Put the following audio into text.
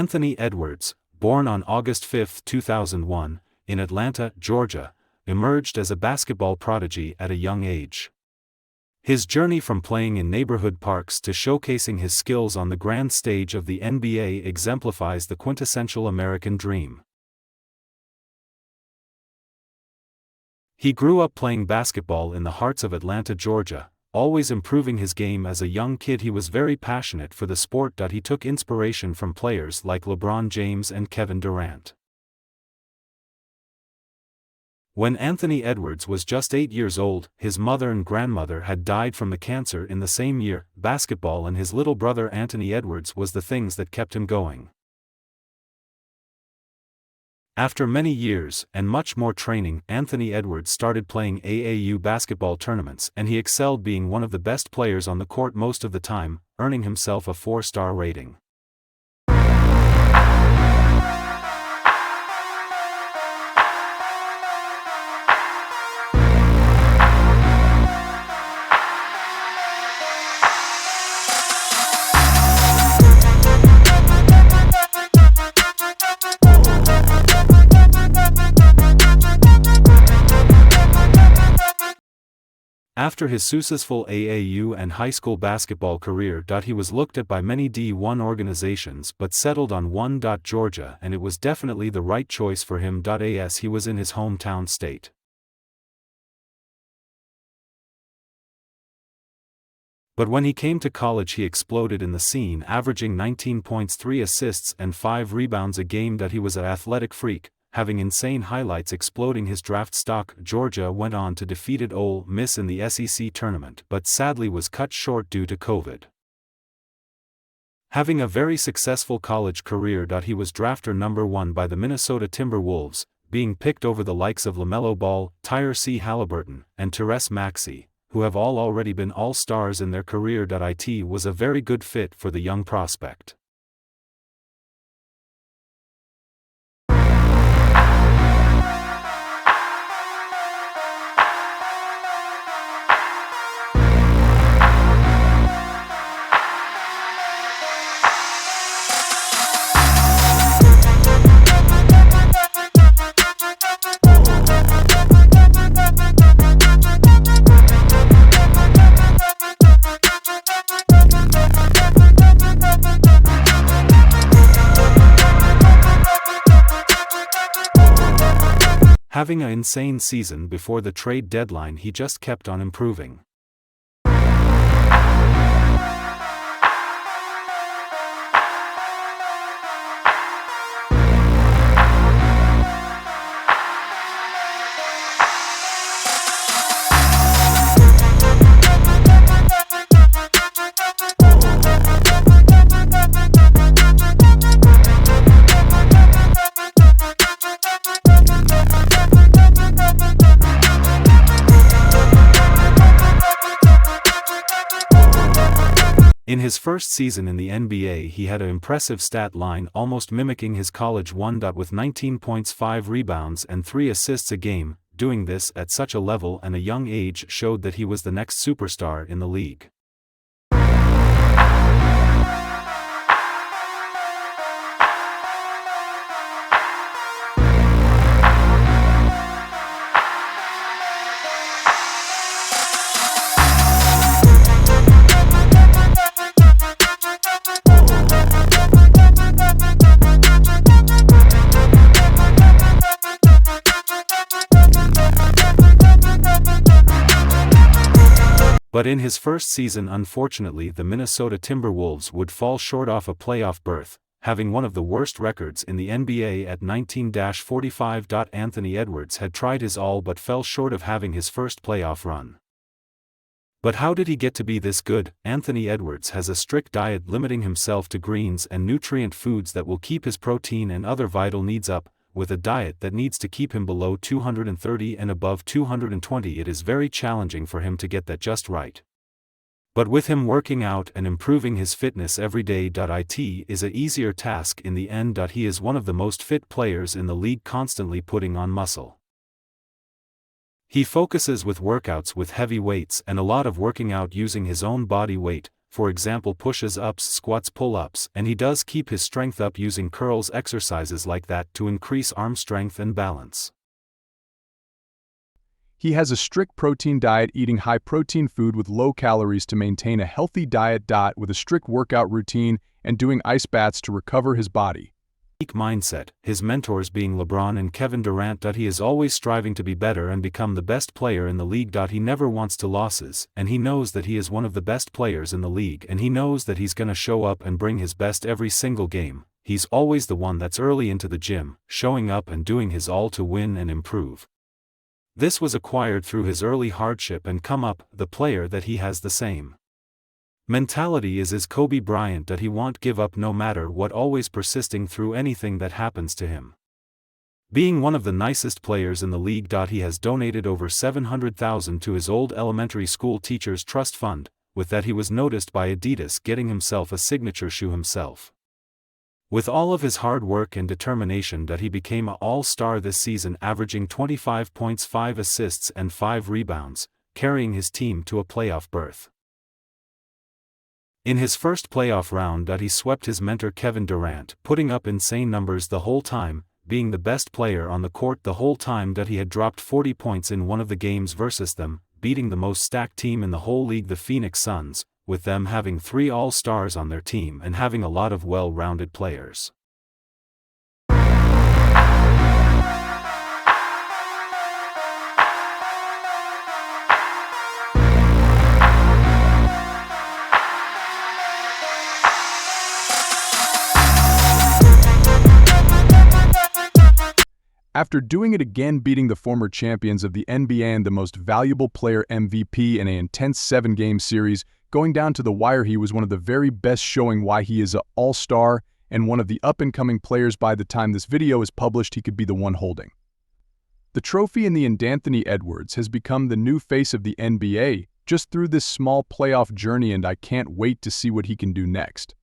Anthony Edwards, born on August 5, 2001, in Atlanta, Georgia, emerged as a basketball prodigy at a young age. His journey from playing in neighborhood parks to showcasing his skills on the grand stage of the NBA exemplifies the quintessential American dream. He grew up playing basketball in the hearts of Atlanta, Georgia, always improving his game. As a young kid he was very passionate for the sport. He took inspiration from players like LeBron James and Kevin Durant. When Anthony Edwards was just 8 years old, his mother and grandmother had died from the cancer in the same year. Basketball and his little brother Anthony Edwards was the things that kept him going. After many years and much more training, Anthony Edwards started playing AAU basketball tournaments, and he excelled, being one of the best players on the court most of the time, earning himself a 4-star rating. After his successful AAU and high school basketball career, he was looked at by many D1 organizations but settled on one. Georgia, and it was definitely the right choice for him. As he was in his hometown state. But when he came to college he exploded in the scene, averaging 19 points, 3 assists and 5 rebounds a game. He was an athletic freak, having insane highlights, exploding his draft stock. Georgia went on to defeat Ole Miss in the SEC tournament but sadly was cut short due to COVID. Having a very successful college career. He was drafted number 1 by the Minnesota Timberwolves, being picked over the likes of LaMelo Ball, Tyrese Halliburton, and Therese Maxey, who have all already been all-stars in their career. It was a very good fit for the young prospect. Having an insane season before the trade deadline, he just kept on improving. In his first season in the NBA he had an impressive stat line, almost mimicking his college one. With 19 points, 5 rebounds and 3 assists a game. Doing this at such a level and a young age showed that he was the next superstar in the league. But in his first season, unfortunately, the Minnesota Timberwolves would fall short of a playoff berth, having one of the worst records in the NBA at 19-45. Anthony Edwards had tried his all but fell short of having his first playoff run. But how did he get to be this good? Anthony Edwards has a strict diet, limiting himself to greens and nutrient foods that will keep his protein and other vital needs up. With a diet that needs to keep him below 230 and above 220, it is very challenging for him to get that just right. But with him working out and improving his fitness every day, it is a easier task in the end. He is one of the most fit players in the league, constantly putting on muscle. He focuses with workouts with heavy weights and a lot of working out using his own body weight, for example pushes, ups, squats, pull-ups, and he does keep his strength up using curls, exercises like that to increase arm strength and balance. He has a strict protein diet, eating high-protein food with low calories to maintain a healthy diet. With a strict workout routine and doing ice baths to recover his body. Peak mindset, his mentors being LeBron and Kevin Durant. He is always striving to be better and become the best player in the league. He never wants to losses, and he knows that he is one of the best players in the league, and he knows that he's gonna show up and bring his best every single game. He's always the one that's early into the gym, showing up and doing his all to win and improve. This was acquired through his early hardship and come up. The player that he has the same mentality is Kobe Bryant, that he won't give up no matter what, always persisting through anything that happens to him. Being one of the nicest players in the league. He has donated over $700,000 to his old elementary school teachers trust fund. With that he was noticed by Adidas, getting himself a signature shoe himself. With all of his hard work and determination, he became an all-star this season, averaging 25 points, 5 assists and 5 rebounds, carrying his team to a playoff berth. In his first playoff round, he swept his mentor Kevin Durant, putting up insane numbers the whole time, being the best player on the court the whole time. He had dropped 40 points in one of the games versus them, beating the most stacked team in the whole league, the Phoenix Suns, with them having 3 all-stars on their team and having a lot of well-rounded players. After doing it again, beating the former champions of the NBA and the most valuable player MVP in an intense 7-game series, going down to the wire, he was one of the very best, showing why he is an all-star and one of the up-and-coming players. By the time this video is published, he could be the one holding the trophy, and Anthony Edwards has become the new face of the NBA just through this small playoff journey, and I can't wait to see what he can do next.